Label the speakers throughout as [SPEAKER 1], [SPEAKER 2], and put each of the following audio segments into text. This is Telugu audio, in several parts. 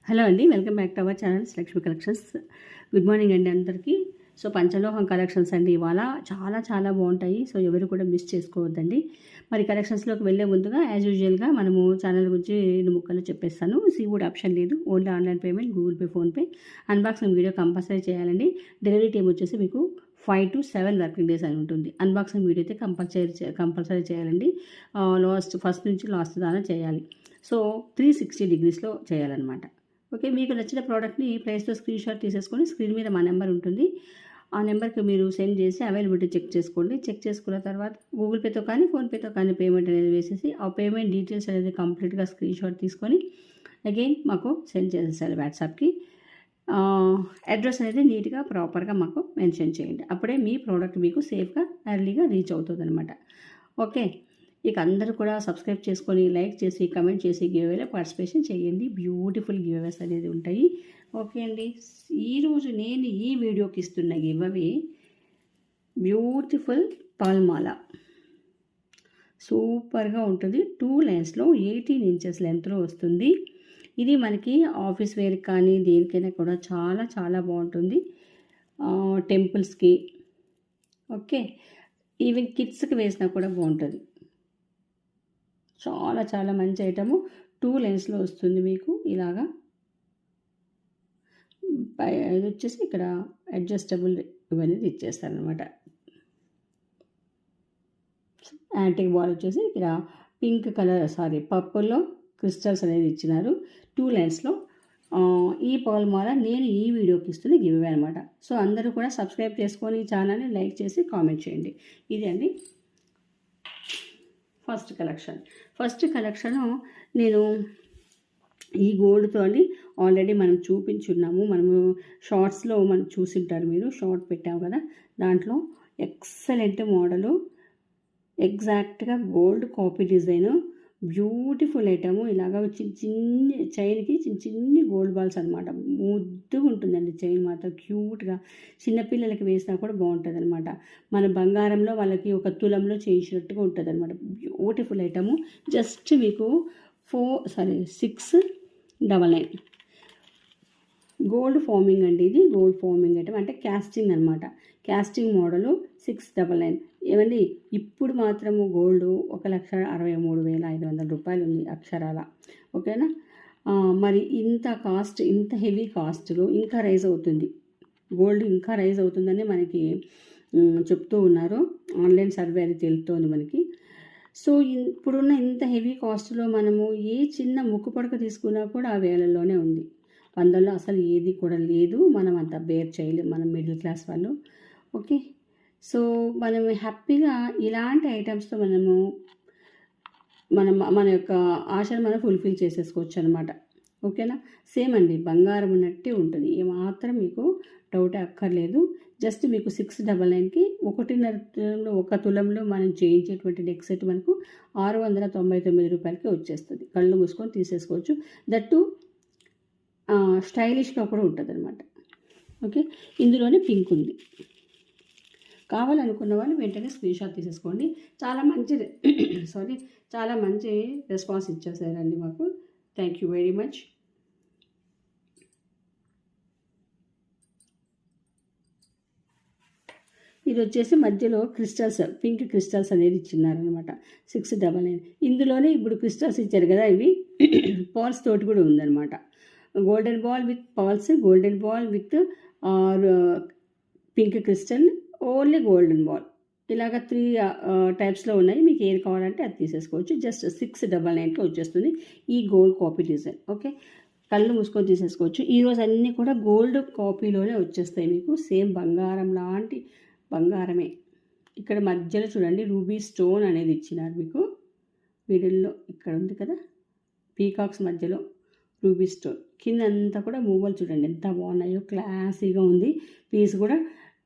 [SPEAKER 1] హలో అండి, welcome back to our channels Lakshmi collections. Good morning అండి అందరికీ. సో పంచలోహం కలెక్షన్స్ అండి ఇవాళ చాలా చాలా బాగుంటాయి. సో ఎవరు కూడా మిస్ చేసుకోవద్దండి. మరి కలెక్షన్స్లోకి వెళ్ళే ముందుగా యాజ్ యూజువల్గా మనము ఛానల్ గురించి 2 ముక్కలు చెప్పేస్తాను. సీవుడ్ ఆప్షన్ లేదు, only online payment, Google pay, PhonePe. Unboxing video compulsory చేయాలండి. డెలివరీ టైం వచ్చేసి మీకు 5 to 7 వర్కింగ్ డేస్ అని ఉంటుంది. అన్బాక్సింగ్ వీడియో అయితే కంపల్సరీ చేయాలండి. ఫస్ట్ నుంచి లాస్ట్ దాకా చేయాలి. సో 360 degreesలో చేయాలన్నమాట. ఓకే, మీకు నచ్చిన ప్రోడక్ట్ని ప్రైస్తో స్క్రీన్ షాట్ తీసేసుకొని స్క్రీన్ మీద మా నెంబర్ ఉంటుంది. ఆ నెంబర్కి మీరు సెండ్ చేసి అవైలబిలిటీ చెక్ చేసుకోండి. చెక్ చేసుకున్న తర్వాత గూగుల్ పేతో కానీ ఫోన్పేతో కానీ పేమెంట్ అనేది వేసేసి ఆ పేమెంట్ డీటెయిల్స్ అనేది కంప్లీట్గా స్క్రీన్ షాట్ తీసుకొని అగైన్ మాకు సెండ్ చేసేసారు వాట్సాప్కి. అడ్రస్ అనేది నీట్గా ప్రాపర్గా మాకు మెన్షన్ చేయండి. అప్పుడే మీ ప్రోడక్ట్ మీకు సేఫ్గా ఎర్లీగా రీచ్ అవుతుంది అనమాట. ఓకే, ఇక అందరూ కూడా సబ్స్క్రైబ్ చేసుకొని లైక్ చేసి కమెంట్ చేసి గివ్అవేలో పార్టిసిపేషన్ చేయండి. బ్యూటిఫుల్ గివ్అవేస్ అనేది ఉంటాయి. ఓకే అండి, ఈరోజు నేను ఈ వీడియోకి ఇస్తున్న గివ్అవే బ్యూటిఫుల్ పాల్మాల. సూపర్గా ఉంటుంది. 2 లైన్స్లో 18 inches లెంత్లో వస్తుంది. ఇది మనకి ఆఫీస్ వేర్ కానీ దేనికైనా కూడా చాలా చాలా బాగుంటుంది. టెంపుల్స్కి, ఓకే, ఈవెన్ కిడ్స్కి వేసినా కూడా బాగుంటుంది. చాలా చాలా మంచి ఐటము. 2 లైన్స్లో వస్తుంది మీకు ఇలాగా. ఇది వచ్చేసి ఇక్కడ అడ్జస్టబుల్ ఇవన్నీ ఇచ్చేస్తారనమాట. యాంటిక్ బాల్ వచ్చేసి ఇక్కడ పింక్ కలర్ పర్పుల్లో క్రిస్టల్స్ అనేది ఇచ్చినారు. 2 లైన్స్లో ఈ పాల్మాల నేను ఈ వీడియోకి ఇస్తున్న గివ్వే అనమాట. సో అందరూ కూడా సబ్స్క్రైబ్ చేసుకొని ఛానల్ని లైక్ చేసి కామెంట్ చేయండి. ఇది అండి ఫస్ట్ కలెక్షను నేను ఈ గోల్డ్తో ఆల్రెడీ మనం చూపించున్నాము. మనము షార్ట్స్లో మనం చూసింటారు, మీరు షార్ట్ పెట్టాము కదా, దాంట్లో ఎక్సలెంట్ మోడలు, ఎగ్జాక్ట్గా gold copy design, beautiful item. ఇలాగా చిన్ని చైన్కి చిన్ని గోల్డ్ బాల్స్ అనమాట. ముద్దుగా ఉంటుందండి చైన్ మాత్రం, క్యూట్గా చిన్నపిల్లలకి వేసినా కూడా బాగుంటుంది అనమాట. మన బంగారంలో వాళ్ళకి 1 తులంలో చేయించినట్టుగా ఉంటుంది అనమాట. Beautiful item. జస్ట్ మీకు 699. గోల్డ్ ఫార్మింగ్ అండి, ఇది గోల్డ్ ఫార్మింగ్ ఐటమ్ అంటే క్యాస్టింగ్ అనమాట. Casting model 699. ఏమండి ఇప్పుడు మాత్రము గోల్డ్ 1,63,500 రూపాయలు ఉంది అక్షరాల. ఓకేనా, మరి ఇంత హెవీ కాస్ట్లో ఇంకా రైజ్ అవుతుంది. గోల్డ్ ఇంకా రైజ్ అవుతుందని మనకి చెప్తూ ఉన్నారు. ఆన్లైన్ సర్వే అది తెలుస్తోంది మనకి. సో ఇప్పుడున్న ఇంత హెవీ కాస్ట్లో మనము ఏ చిన్న ముక్కు పడక తీసుకున్నా కూడా ఆ వేలల్లోనే ఉంది. 100లో అసలు ఏది కూడా లేదు. మనం అంత బేర్ చేయలేము, మనం మిడిల్ క్లాస్ వాళ్ళు. ఓకే, సో మనం హ్యాపీగా ఇలాంటి ఐటమ్స్తో మన యొక్క ఆశను మనం ఫుల్ఫిల్ చేసేసుకోవచ్చు అనమాట. ఓకేనా, సేమ్ అండి బంగారం ఉన్నట్టే ఉంటుంది. ఏమాత్రం మీకు డౌటే అక్కర్లేదు. జస్ట్ మీకు 699కి 1 తులంలో మనం చేయించేటువంటి నెక్ సెట్ మనకు 699 రూపాయలకి వచ్చేస్తుంది. కళ్ళు మూసుకొని తీసేసుకోవచ్చు. దట్టు స్టైలిష్గా కూడా ఉంటుంది అనమాట. ఓకే, ఇందులోనే పింక్ ఉంది. కావాలనుకున్న వాళ్ళు వెంటనే స్క్రీన్ షాట్ తీసేసుకోండి. చాలా మంచి రెస్పాన్స్ ఇచ్చేసారండి మాకు. Thank you very much. ఇది వచ్చేసి మధ్యలో క్రిస్టల్స్, పింక్ క్రిస్టల్స్ అనేది ఇచ్చినారనమాట. 699. ఇందులోనే ఇప్పుడు క్రిస్టల్స్ ఇచ్చారు కదా, ఇవి పర్ల్స్ తోటి కూడా ఉందన్నమాట. Golden ball with pearls, golden ball with pink crystal, only golden ball, ఇలాగ 3 టైప్స్లో ఉన్నాయి. మీకు ఏది కావాలంటే అది తీసేసుకోవచ్చు. జస్ట్ 699కి వచ్చేస్తుంది ఈ గోల్డ్ కాపీ డిజైన్. ఓకే, కళ్ళు మూసుకొని తీసేసుకోవచ్చు. ఈరోజు అన్నీ కూడా గోల్డ్ కాపీలోనే వచ్చేస్తాయి మీకు. సేమ్ బంగారం లాంటి బంగారమే. ఇక్కడ మధ్యలో చూడండి రూబీ స్టోన్ అనేది ఇచ్చినారు మీకు. మిడిల్లో ఇక్కడ ఉంది కదా, పీకాక్స్ మధ్యలో రూబీ స్టోన్. కింద అంతా కూడా మూవలు చూడండి ఎంత బాగున్నాయో, క్లాసీగా ఉంది. పీస్ కూడా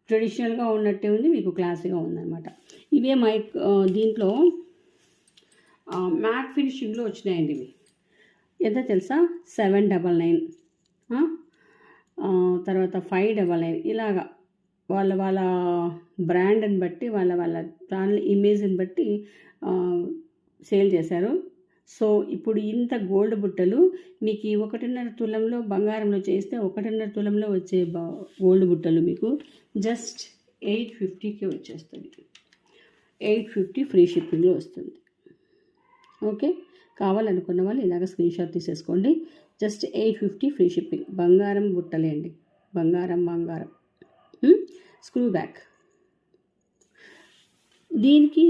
[SPEAKER 1] ట్రెడిషనల్గా ఉన్నట్టే ఉంది, మీకు క్లాసీగా ఉందన్నమాట. ఇవే దీంట్లో మ్యాట్ ఫినిషింగ్లో వచ్చినాయండి. ఇవి ఎంత తెలుసా, 799, తర్వాత 599. ఇలాగా వాళ్ళ బ్రాండ్ని బట్టి వాళ్ళ దాని ఇమేజ్ని బట్టి సేల్ చేశారు. సో ఇప్పుడు ఇంత గోల్డ్ బుట్టలు మీకు ఈ 1.5 తులంలో బంగారంలో చేస్తే 1.5 తులంలో వచ్చే గోల్డ్ బుట్టలు మీకు జస్ట్ 850కి వచ్చేస్తుంది. 850 ఫ్రీ షిప్పింగ్లో వస్తుంది. ఓకే, కావాలనుకున్న వాళ్ళు ఇలాగ స్క్రీన్ షాట్ తీసేసుకోండి. Just 850 free shipping. బంగారం బుట్టలే అండి, బంగారం. Screw back. దీనికి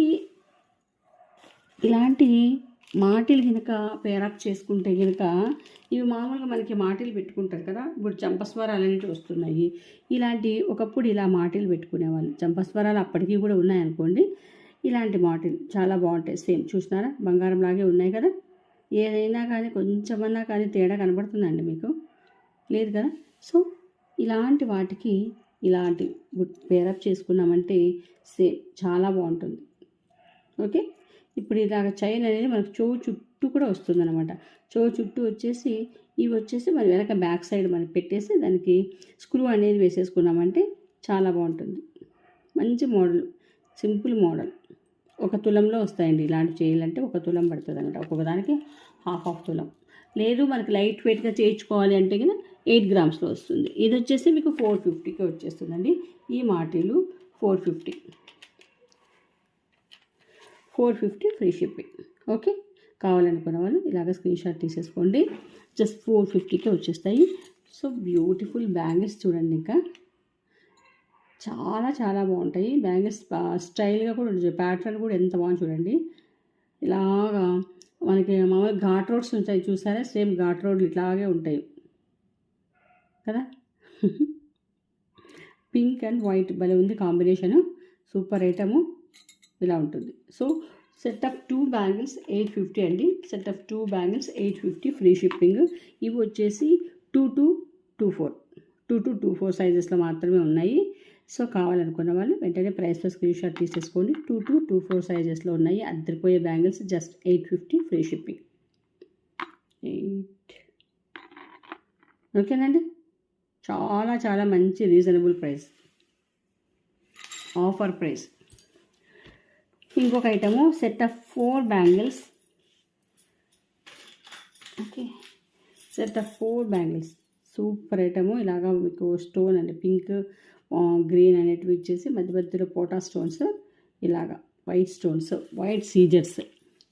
[SPEAKER 1] ఇలాంటి మాటిలు కనుక పేరప్ చేసుకుంటే కనుక ఇవి మామూలుగా మనకి మాటిలు పెట్టుకుంటారు కదా, ఇప్పుడు చంపస్వరాలు అనేవి వస్తున్నాయి. ఇలాంటి ఒకప్పుడు ఇలా మాటిలు పెట్టుకునేవాళ్ళు. చంపస్వరాలు అప్పటికీ కూడా ఉన్నాయనుకోండి. ఇలాంటి మాటిలు చాలా బాగుంటాయి. సేమ్ చూసినారా, బంగారం లాగే ఉన్నాయి కదా. ఏదైనా కానీ కొంచెమన్నా కానీ తేడా కనబడుతుందండి మీకు? లేదు కదా. సో ఇలాంటి వాటికి ఇలాంటి పేరప్ చేసుకున్నామంటే సేమ్ చాలా బాగుంటుంది. ఓకే, ఇప్పుడు ఇలాగ చైన్ అనేది మనకు చెవు చుట్టూ కూడా వస్తుందన్నమాట. చెవు చుట్టూ వచ్చేసి ఇవి వచ్చేసి మరి వెనక బ్యాక్ సైడ్ మనం పెట్టేసి దానికి స్క్రూ అనేది వేసేసుకున్నామంటే చాలా బాగుంటుంది. మంచి మోడల్, సింపుల్ మోడల్. 1 తులంలో వస్తాయండి ఇలాంటి చేయాలంటే. 1 తులం పడుతుంది అనమాట. ఒక్కొక్క దానికి హాఫ్ తులం. లేదు మనకి లైట్ వెయిట్గా చేయించుకోవాలి అంటే కనుక 8 గ్రామ్స్లో వస్తుంది. ఇది వచ్చేసి మీకు 450కి వచ్చేస్తుందండి. ఈ మాటిలు 450 ఫ్రీ షిప్పింగ్. ఓకే, కావాలనుకున్న వాళ్ళు ఇలాగ స్క్రీన్ షాట్ తీసేసుకోండి. జస్ట్ 450కి వచ్చేస్తాయి. సో బ్యూటిఫుల్ బ్యాంగిల్స్ చూడండి, ఇంకా చాలా చాలా బాగుంటాయి బ్యాంగిల్స్. స్టైల్గా కూడా ఉంటుంది. ప్యాటర్న్ కూడా ఎంత బాగుంది చూడండి. ఇలాగా మనకి మామూలుగా ఘాట్ రోడ్స్ ఉంటాయి చూసారా, సేమ్ ఘాట్ రోడ్లు ఇట్లాగే ఉంటాయి కదా. పింక్ అండ్ వైట్ భలే ఉంది కాంబినేషను, సూపర్ ఐటము. ఇలా ఉంటుంది. సో సెట్ ఆఫ్ 2 బ్యాంగిల్స్ 850 అండి. Set of 2 bangles 850 free shipping. ఇవి వచ్చేసి 2 to 24 సైజెస్లో మాత్రమే ఉన్నాయి. సో కావాలనుకున్న వాళ్ళు వెంటనే ప్రైస్లో స్క్రీన్ షాట్ తీసేసుకోండి. 2 to 24 సైజెస్లో ఉన్నాయి. అద్దరిపోయే బ్యాంగిల్స్ జస్ట్ 850 ఫ్రీ షిప్పింగ్. ఓకేనండి, చాలా చాలా మంచి రీజనబుల్ ప్రైస్, ఆఫర్ ప్రైస్. ఇంకొక item set of 4 bangles. Okay, set of 4 bangles super item. ఇలాగా మీకు స్టోన్ అండి, పింక్ గ్రీన్ అనేటివి ఇచ్చేసి మధ్య మధ్యలో పోటా స్టోన్స్, ఇలాగా వైట్ స్టోన్స్, వైట్ సీజర్స్.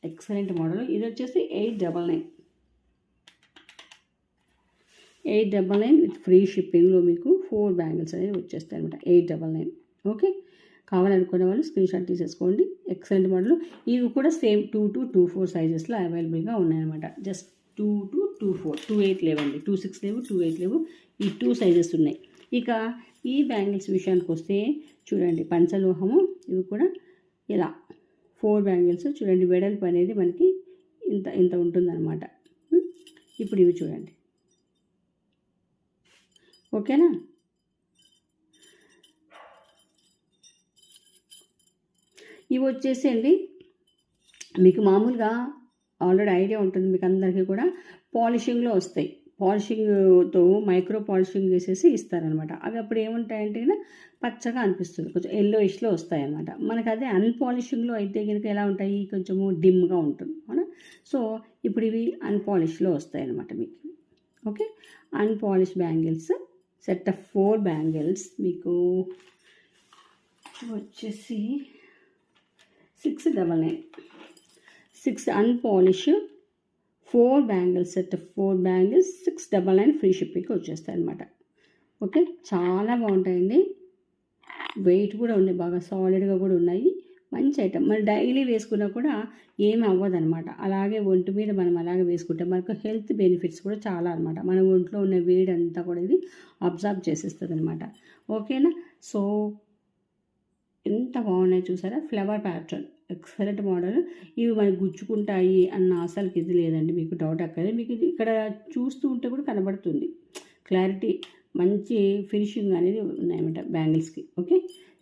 [SPEAKER 1] Excellent model. ఇది వచ్చేసి 899 విత్ ఫ్రీ షిప్పింగ్లో మీకు 4 బ్యాంగిల్స్ అనేవి వచ్చేస్తాయి అనమాట. 899. ఓకే, కావాలనుకునే వాళ్ళు స్క్రీన్ షాట్ తీసేసుకోండి. Excellent model. ఇవి కూడా సేమ్ 2 to 24 సైజెస్లో అవైలబుల్గా ఉన్నాయన్నమాట. జస్ట్ 2 to 24, 28 లేవండి, 26 లేవు, 28 లేవు. ఈ 2 సైజెస్ ఉన్నాయి. ఇక ఈ బ్యాంగిల్స్ విషయానికి వస్తే చూడండి, పంచలోహము. ఇవి కూడా ఇలా 4 బ్యాంగిల్స్ చూడండి. వెడల్పు అనేది మనకి ఇంత ఉంటుందన్నమాట. ఇప్పుడు ఇవి చూడండి. ఓకేనా. ఇవి వచ్చేసి అండి మీకు మామూలుగా ఆల్రెడీ ఐడియా ఉంటుంది మీకు అందరికీ కూడా, పాలిషింగ్లో వస్తాయి. పాలిషింగ్తో మైక్రో పాలిషింగ్ చేసేసి ఇస్తారనమాట. అవి అప్పుడు ఏముంటాయంటే పచ్చగా అనిపిస్తుంది, కొంచెం ఎల్లోయిష్లో వస్తాయి అన్నమాట. మనకు అదే అన్పాలిషింగ్లో అయితే కనుక ఎలా ఉంటాయి, కొంచెము డిమ్గా ఉంటుంది, అవునా. సో ఇప్పుడు ఇవి అన్పాలిష్లో వస్తాయి అన్నమాట మీకు. Okay, unpolish bangles set of 4 bangles మీకు వచ్చేసి 699. 6 unpolish 4 bangles, set of 4 bangles 699 free షిప్పింగ్కి వచ్చేస్తాయి అనమాట. ఓకే, చాలా బాగుంటాయండి. వెయిట్ కూడా ఉన్నాయి, బాగా సాలిడ్గా కూడా ఉన్నాయి. మంచి ఐటమ్. మరి డైలీ వేసుకున్నా కూడా ఏమి అవ్వదనమాట. అలాగే ఒంటి మీద మనం అలాగే వేసుకుంటే మనకు హెల్త్ బెనిఫిట్స్ కూడా చాలా అనమాట. మన ఒంట్లో ఉన్న వేడి అంతా కూడా ఇది అబ్జర్వ్ చేసేస్తుంది అనమాట. ఓకేనా. సో ఎంత బాగున్నాయి చూసారా, ఫ్లవర్ ప్యాటర్న్, ఎక్సలెంట్ మోడల్. ఇవి మనకి గుచ్చుకుంటాయి అన్న అసలుకి ఇది లేదండి, మీకు డౌట్ అక్కడే. మీకు ఇక్కడ చూస్తూ ఉంటే కూడా కనబడుతుంది క్లారిటీ. మంచి ఫినిషింగ్ అనేది ఉన్నాయన్నమాట బ్యాంగిల్స్కి. ఓకే,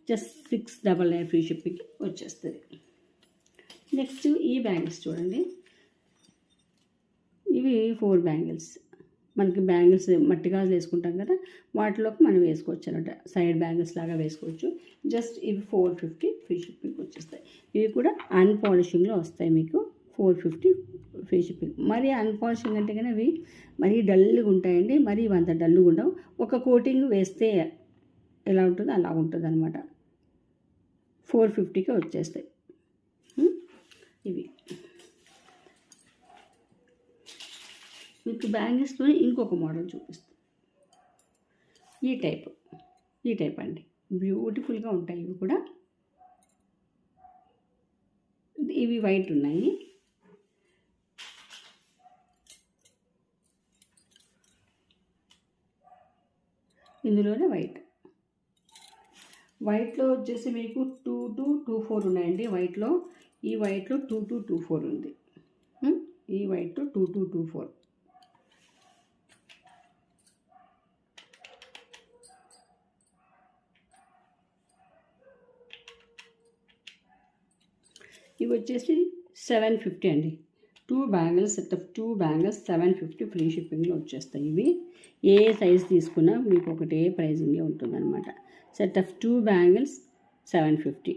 [SPEAKER 1] జస్ట్ 699 ఫ్రీ షిప్పింగ్కి వచ్చేస్తుంది. నెక్స్ట్ ఈ బ్యాంగిల్స్ చూడండి. ఇవి 4 బ్యాంగిల్స్. మనకి బ్యాంగిల్స్ మట్టి గాజులు వేసుకుంటాం కదా, వాటిలోకి మనం వేసుకోవచ్చు అనమాట. సైడ్ బ్యాంగిల్స్ లాగా వేసుకోవచ్చు. జస్ట్ ఇవి 450 ఫ్రీ షిప్పింగ్కి వచ్చేస్తాయి. ఇవి కూడా అన్పాలిషింగ్లో వస్తాయి మీకు. 450 ఫ్రీ షిప్పింగ్. మరీ అన్పాలిషింగ్ అంటే కానీ అవి మరీ డల్గా ఉంటాయండి, మరీ అంత డల్గా ఉండవు. ఒక కోటింగ్ వేస్తే ఎలా ఉంటుందో అలా ఉంటుంది అనమాట. 450కే వచ్చేస్తాయి ఇవి. మీకు బ్యాంగిల్స్లో ఇంకొక మోడల్ చూపిస్తాను. ఈ టైప్ అండి, బ్యూటిఫుల్గా ఉంటాయి ఇవి కూడా. ఇవి వైట్ ఉన్నాయి. ఇందులోనే వైట్లో వచ్చేసి మీకు 2224 ఉన్నాయండి వైట్లో. ఈ వైట్లో 2224 ఉంది. ఈ వైట్లో 2224. ఇవి వచ్చేసి 750 అండి. 2 bangles, set of 2 bangles 750 free షిప్పింగ్లో వచ్చేస్తాయి. ఇవి ఏ సైజ్ తీసుకున్నా మీకు ఒకటే ప్రైజింగే ఉంటుందన్నమాట. Set of 2 bangles 750.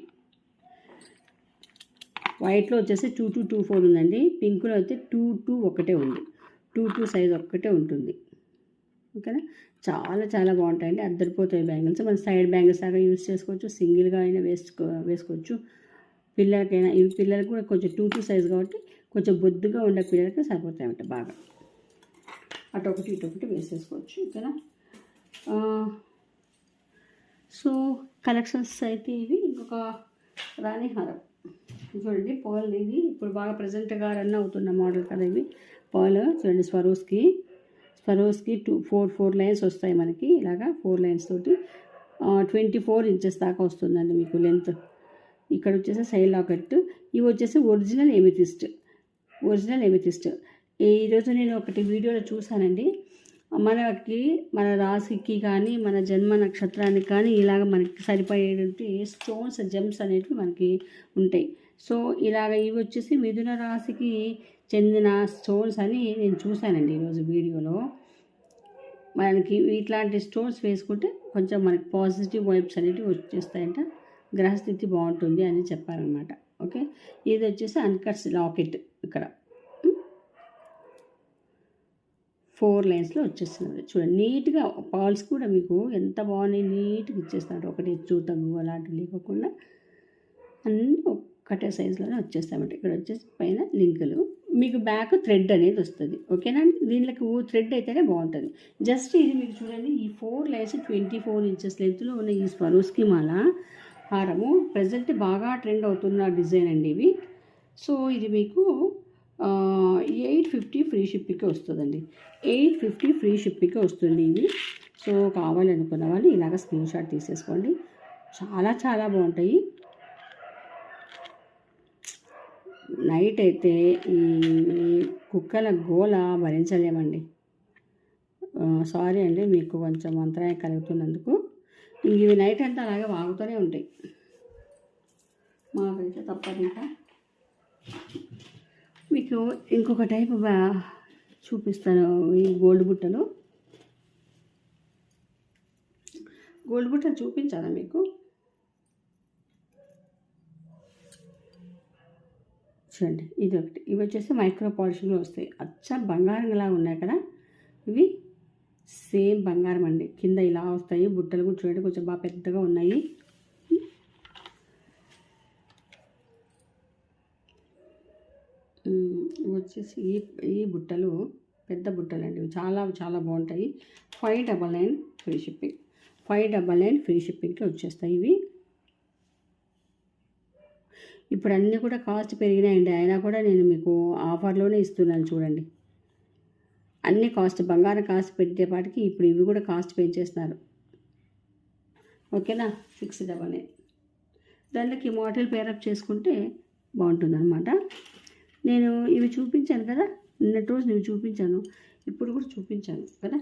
[SPEAKER 1] వైట్లో వచ్చేసి 2224 ఉందండి. పింక్లో అయితే 22 ఒకటే ఉంది. 22 సైజ్ ఒక్కటే ఉంటుంది. ఓకేనా, చాలా చాలా బాగుంటాయండి, అద్దరిపోతాయి బ్యాంగిల్స్. మన సైడ్ బ్యాంగిల్స్ లాగా యూజ్ చేసుకోవచ్చు, సింగిల్గా అయినా వేసుకోవచ్చు. పిల్లలకైనా, ఇవి పిల్లలకు కూడా కొంచెం 22 సైజ్ కాబట్టి కొంచెం బొద్దుగా ఉండే పిల్లలకి సరిపోతాయన్నమాట బాగా. అటొకటి ఇటొకటి వేసేసుకోవచ్చు. ఓకేనా. సో కలెక్షన్స్ అయితే ఇవి. ఇంకొక రాణి హారం చూడండి, పర్ల్. ఇది ఇప్పుడు బాగా ప్రజెంట్గా రన్ అవుతున్న మోడల్ కదా ఇవి. పర్ల్ చూడండి, స్వరోస్కి 4 లైన్స్ వస్తాయి మనకి. ఇలాగా 4 లైన్స్ తోటి 24 ఇంచెస్ దాకా వస్తుందండి మీకు లెంత్. ఇక్కడ వచ్చేసి సైడ్ లాకెట్. ఇవి వచ్చేసి ఒరిజినల్ ఎమితిస్ట్. ఈరోజు నేను ఒకటి వీడియోలో చూసానండి. మన రాశికి కానీ మన జన్మ నక్షత్రానికి కానీ ఇలాగ మనకి సరిపోయేటువంటి స్టోన్స్, జెమ్స్ అనేటివి మనకి ఉంటాయి. సో ఇలాగ ఇవి వచ్చేసి మిథున రాశికి చెందిన స్టోన్స్ అని నేను చూశానండి ఈరోజు వీడియోలో. మనకి ఇట్లాంటి స్టోన్స్ వేసుకుంటే కొంచెం మనకి పాజిటివ్ వైబ్స్ అనేటివి వచ్చేస్తాయంట, గ్రహస్థితి బాగుంటుంది అని చెప్పారనమాట. ఓకే, ఇది వచ్చేసి అన్కట్స్ లాకెట్. ఇక్కడ 4 లైన్స్లో వచ్చేస్తున్నది చూడండి. నీట్గా పాల్స్ కూడా మీకు ఎంత బాగున్నాయి, నీట్గా ఇచ్చేస్తున్నారు. ఒకటి చూతగ్గు అలాంటివి లేకుండా అన్నీ ఒక్కటే సైజులోనే వచ్చేస్తామంటే. ఇక్కడ వచ్చేసి పైన లింకులు, మీకు బ్యాక్ థ్రెడ్ అనేది వస్తుంది. ఓకేనా, దీనికి థ్రెడ్ అయితేనే బాగుంటుంది. జస్ట్ ఇది మీకు చూడండి, ఈ 4 లైన్స్ 24 ఇంచెస్ లెంత్లో ఉన్న ఈ స్వరోస్కి మాల హారము ప్రజెంట్ బాగా ట్రెండ్ అవుతున్న డిజైన్ అండి ఇవి. సో ఇది మీకు 850 ఫ్రీ షిప్పింగ్కి వస్తుందండి. 850 ఫ్రీ షిప్పింగ్కి వస్తుంది ఇవి. సో కావాలనుకున్న వాళ్ళు ఇలాగ స్క్రీన్ షాట్ తీసేసుకోండి. చాలా చాలా బాగుంటాయి. నైట్ అయితే ఈ కుక్కల గోల భరించలేమండి. సారీ అండి, మీకు కొంచెం అంతరాయం కలుగుతున్నందుకు. ఇవి నైట్ అంతా అలాగే వాగుతూనే ఉంటాయి. మాకైతే తప్పదు. ఇంకా మీకు ఇంకొక టైపు చూపిస్తాను. ఈ గోల్డ్ బుట్టలు చూపించాలా మీకు? చూడండి, ఇది ఒకటి. ఇవి వచ్చేసి మైక్రో పాలిషింగ్లో వస్తాయి. అచ్చా బంగారంలా ఉన్నాయి కదా ఇవి. సేమ్ బంగారం అండి. కింద ఇలా వస్తాయి బుట్టలు కూడా చూడండి, కొంచెం బాగా పెద్దగా ఉన్నాయి. ఇవి వచ్చేసి ఈ బుట్టలు పెద్ద బుట్టలు అండి. చాలా చాలా బాగుంటాయి. 599 ఫ్రీ షిప్పింగ్. 599 ఫ్రీ షిప్పింగ్కి వచ్చేస్తాయి ఇవి. ఇప్పుడు అన్నీ కూడా కాస్ట్ పెరిగినాయండి, అయినా కూడా నేను మీకు ఆఫర్లోనే ఇస్తున్నాను చూడండి. అన్ని కాస్ట్, బంగారం కాస్ట్ పెట్టేపాటికి ఇప్పుడు ఇవి కూడా కాస్ట్ పెంచేస్తున్నారు. ఓకేనా, 699. దానికి మోడల్ పేరప్ చేసుకుంటే బాగుంటుందన్నమాట. నేను ఇవి చూపించాను కదా, నిన్నటి రోజు నేను చూపించాను, ఇప్పుడు కూడా చూపించాను కదా.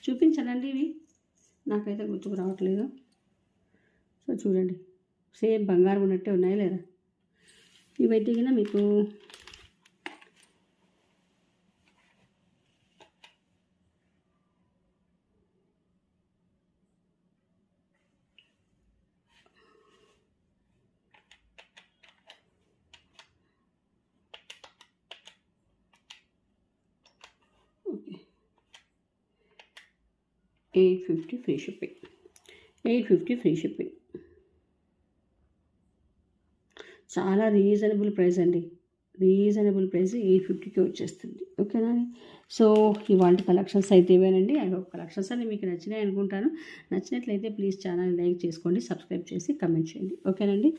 [SPEAKER 1] చూపించానండి ఇవి, నాకైతే గుర్తుకు రావట్లేదు. సో చూడండి, సేమ్ బంగారం ఉన్నట్టే ఉన్నాయి లేదా. ఇవైతే కన్నా మీకు 850 ఫ్రీ షిప్పింగ్. 850 free shipping. చాలా రీజనబుల్ ప్రైస్ అండి. రీజనబుల్ ప్రైస్ 850కి వచ్చేస్తుంది. ఓకేనా. సో ఇవాళ కలెక్షన్స్ అయితే ఇవేనండి. ఐ హోప్ కలెక్షన్స్ అన్నీ మీకు నచ్చినాయి అనుకుంటాను. నచ్చినట్లయితే ప్లీజ్ ఛానల్ లైక్ చేసుకోండి, సబ్స్క్రైబ్ చేసి కమెంట్ చేయండి. ఓకేనండి.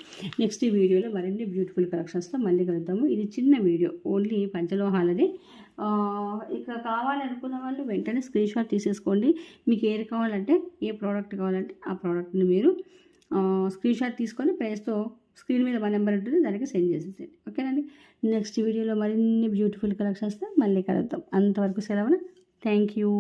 [SPEAKER 1] నెక్స్ట్ ఈ వీడియోలో మరిన్ని బ్యూటిఫుల్ కలెక్షన్స్తో మళ్ళీ కలుద్దాము. ఇది చిన్న వీడియో, ఓన్లీ పంచలోహాలది. ఇక కావాలనుకున్న వాళ్ళు వెంటనే స్క్రీన్ షాట్ తీసేసుకోండి. మీకు ఏది కావాలంటే, ఏ ప్రోడక్ట్ కావాలంటే ఆ ప్రోడక్ట్ని మీరు స్క్రీన్ షాట్ తీసుకొని ప్రైస్తో స్క్రీన్ మీద మా నెంబర్ ఉంటుంది, దానికి సెండ్ చేసేసేయండి. ఓకేనండి. నెక్స్ట్ వీడియోలో మరిన్ని బ్యూటిఫుల్ కలెక్షన్స్తో మళ్ళీ కలుద్దాం. అంతవరకు సెలవున. Thank you.